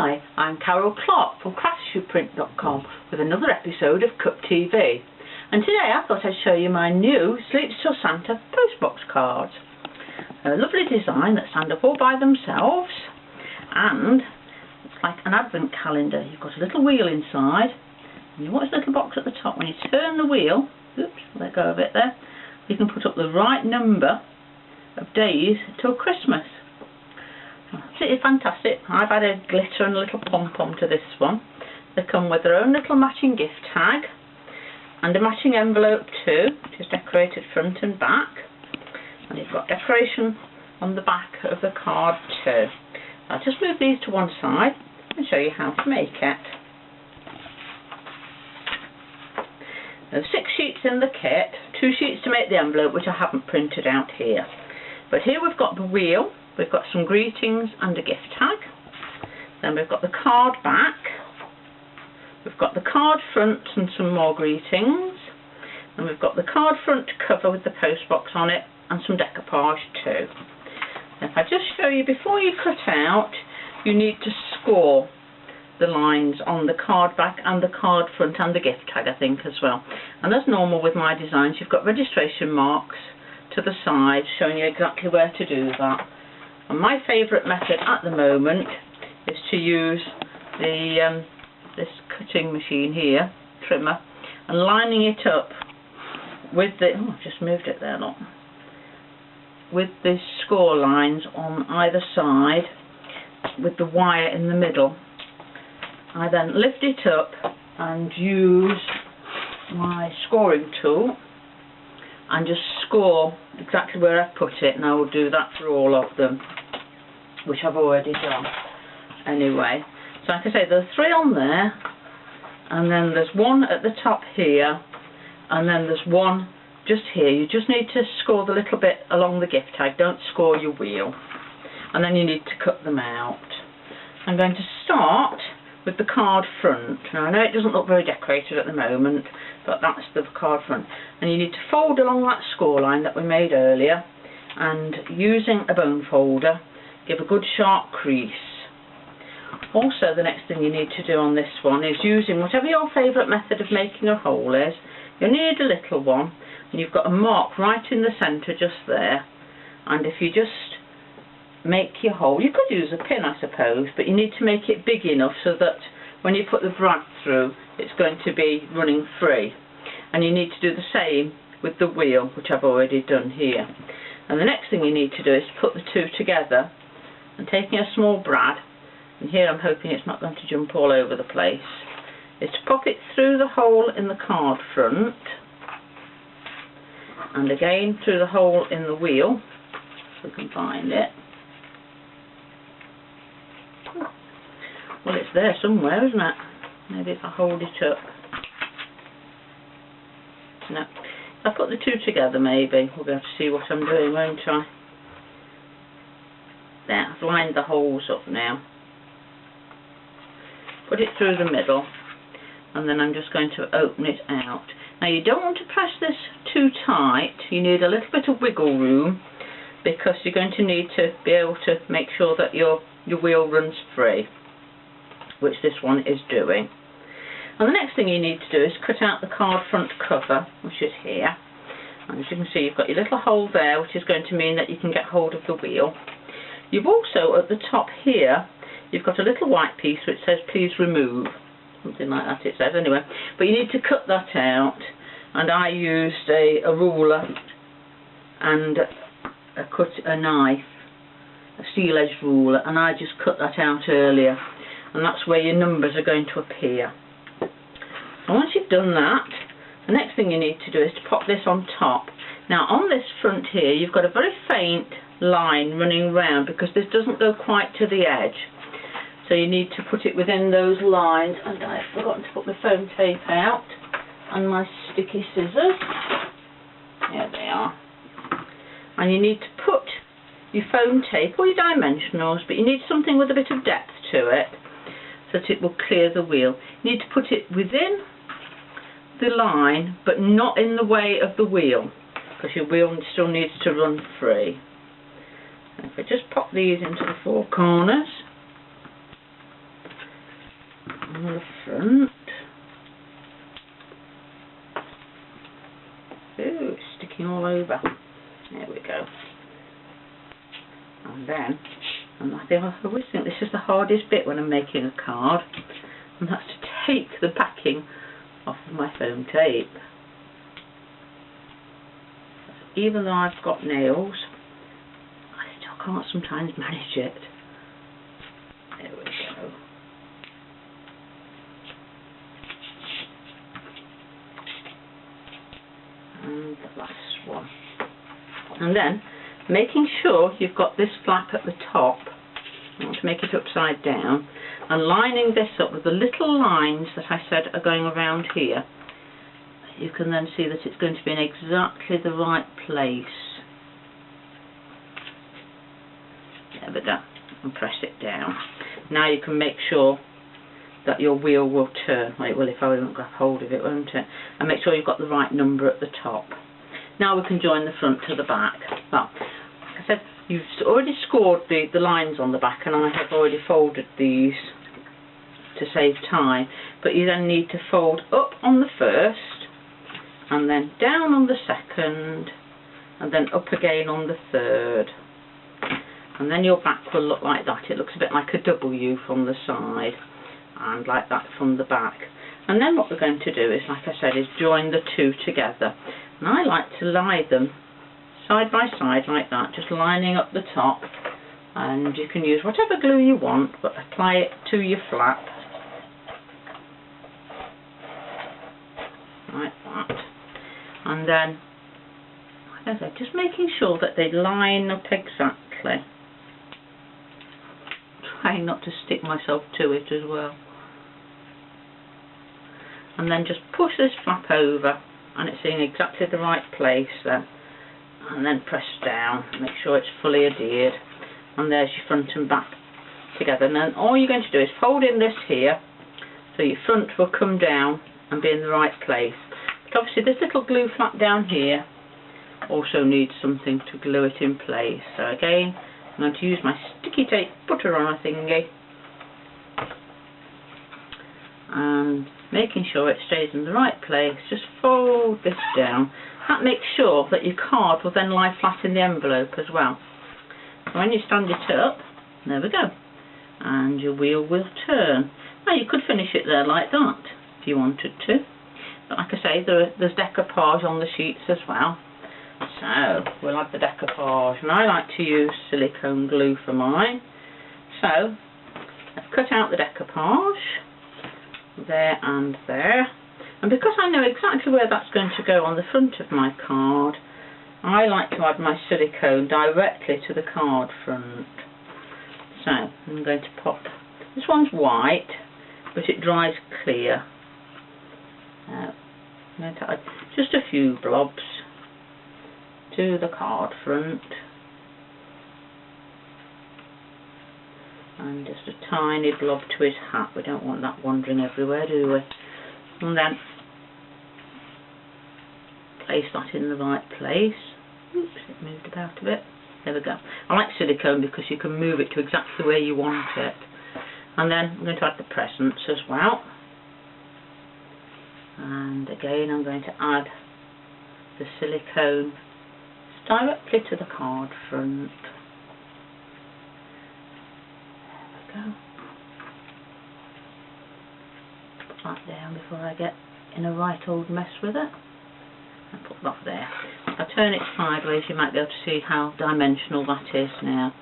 Hi, I'm Clarke from Craftsuprint.com with another episode of Cup TV. And today I thought I'd show you my new Sleeps Till Santa Postbox cards. A lovely design that stand up all by themselves, and it's like an advent calendar. You've got a little wheel inside, and you want this little box at the top. When you turn the wheel, oops, let go of it there, you can put up the right number of days till Christmas. It's fantastic. I've added glitter and a little pom-pom to this one. They come with their own little matching gift tag and a matching envelope too, which is decorated front and back. And you've got decoration on the back of the card too. I'll just move these to one side and show you how to make it. There's 6 sheets in the kit, 2 sheets to make the envelope, which I haven't printed out here. But here we've got the wheel. We've got some greetings and a gift tag. Then we've got the card back. We've got the card front and some more greetings. And we've got the card front cover with the postbox on it and some decoupage too. If I just show you, before you cut out, you need to score the lines on the card back and the card front and the gift tag, I think, as well. And as normal with my designs, you've got registration marks to the side showing you exactly where to do that. And my favourite method at the moment is to use the this cutting machine here, trimmer, and lining it up with the, oh, I've just moved it there, look, with the score lines on either side with the wire in the middle. I then lift it up and use my scoring tool and just score exactly where I put it, and I will do that for all of them, which I've already done anyway. So like I say, there's 3 on there, and then there's 1 at the top here, and then there's 1 just here. You just need to score the little bit along the gift tag, don't score your wheel, and then you need to cut them out. I'm going to start with the card front. Now I know it doesn't look very decorated at the moment, but that's the card front, and you need to fold along that score line that we made earlier, and using a bone folder, give a good sharp crease. Also, the next thing you need to do on this one is, using whatever your favourite method of making a hole is, you'll need a little one, and you've got a mark right in the centre just there, and if you just make your hole, you could use a pin I suppose, but you need to make it big enough so that when you put the brad through, it's going to be running free. And you need to do the same with the wheel, which I've already done here. And the next thing you need to do is put the 2 together, and taking a small brad, and here I'm hoping it's not going to jump all over the place, is to pop it through the hole in the card front, and again through the hole in the wheel, so we can find it. Well, it's there somewhere, isn't it? Maybe if I hold it up. No. If I put the 2 together, maybe we'll be able to see what I'm doing, won't I? There, I've lined the holes up now. Put it through the middle, and then I'm just going to open it out. Now you don't want to press this too tight. You need a little bit of wiggle room, because you're going to need to be able to make sure that your wheel runs free, which this one is doing. And the next thing you need to do is cut out the card front cover, which is here. And as you can see, you've got your little hole there, which is going to mean that you can get hold of the wheel. You've also, at the top here, you've got a little white piece which says please remove, something like that it says anyway, but you need to cut that out, and I used a ruler and a knife, a steel edged ruler, and I just cut that out earlier, and that's where your numbers are going to appear. And once you've done that, the next thing you need to do is to pop this on top. Now on this front here, you've got a very faint line running round because this doesn't go quite to the edge, so you need to put it within those lines. And I've forgotten to put my foam tape out and my sticky scissors. There they are. And you need to put your foam tape or your dimensionals, but you need something with a bit of depth to it so that it will clear the wheel. You need to put it within the line but not in the way of the wheel, because your wheel still needs to run free. If I just pop these into the 4 corners, on the front. Ooh, it's sticking all over. There we go. And then, and I always think this is the hardest bit when I'm making a card, and that's to take the backing off of my foam tape. Even though I've got nails, I still can't sometimes manage it. There we go. And the last one. And then, making sure you've got this flap at the top, I want to make it upside down, and lining this up with the little lines that I said are going around here. You can then see that it's going to be in exactly the right place. There we go. And press it down. Now you can make sure that your wheel will turn. Well, it will if I don't grab hold of it, won't it? And make sure you've got the right number at the top. Now we can join the front to the back. Well, like I said, you've already scored the lines on the back, and I have already folded these to save time. But you then need to fold up on the first, and then down on the second, and then up again on the third. And then your back will look like that. It looks a bit like a W from the side, and like that from the back. And then what we're going to do is, like I said, is join the two together. And I like to lie them side by side like that, just lining up the top. And you can use whatever glue you want, but apply it to your flap. Like that. And then, like I said, just making sure that they line up exactly. Trying not to stick myself to it as well. And then just push this flap over, and it's in exactly the right place then. And then press down, make sure it's fully adhered. And there's your front and back together. And then all you're going to do is fold in this here, so your front will come down and be in the right place. But obviously this little glue flap down here also needs something to glue it in place. So again, I'm going to use my sticky tape butter on a thingy, and making sure it stays in the right place, just fold this down. That makes sure that your card will then lie flat in the envelope as well. So when you stand it up, there we go, and your wheel will turn. Now you could finish it there like that if you wanted to, but like I say, there's decoupage on the sheets as well. So we'll add the decoupage, and I like to use silicone glue for mine. So I've cut out the decoupage there and there, and because I know exactly where that's going to go on the front of my card, I like to add my silicone directly to the card front. So I'm going to pop, this one's white but it dries clear. I'm going to add just a few blobs to the card front, and just a tiny blob to his hat. We don't want that wandering everywhere, do we? And then place that in the right place. Oops, it moved about a bit. There we go. I like silicone because you can move it to exactly where you want it. And then I'm going to add the presents as well. And again I'm going to add the silicone directly to the card front. There we go. Put that down before I get in a right old mess with it. And put that there. If I turn it sideways you might be able to see how dimensional that is now.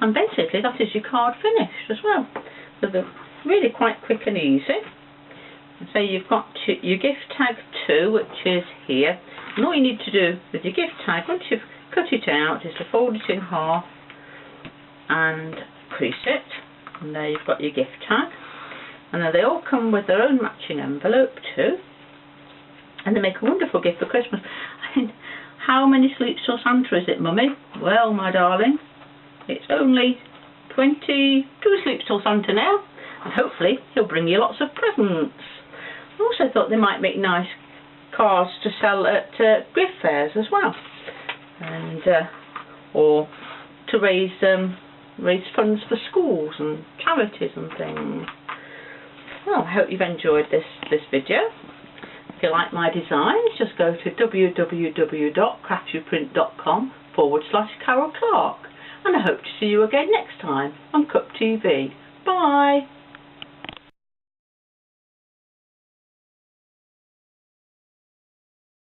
And basically that is your card finished as well. So they're really quite quick and easy. And so you've got your gift tag 2, which is here. And all you need to do with your gift tag, once you've cut it out, is to fold it in half and crease it. And there you've got your gift tag. And then they all come with their own matching envelope too. And they make a wonderful gift for Christmas. I mean, how many sleeps till Santa is it, Mummy? Well, my darling, it's only 22 sleeps till Santa now. And hopefully he'll bring you lots of presents. I also thought they might make nice cards to sell at gift fairs as well, and or to raise funds for schools and charities and things. Well, I hope you've enjoyed this video. If you like my designs, just go to www.craftsuprint.com/Carol Clarke, and I hope to see you again next time on Cup TV. Bye!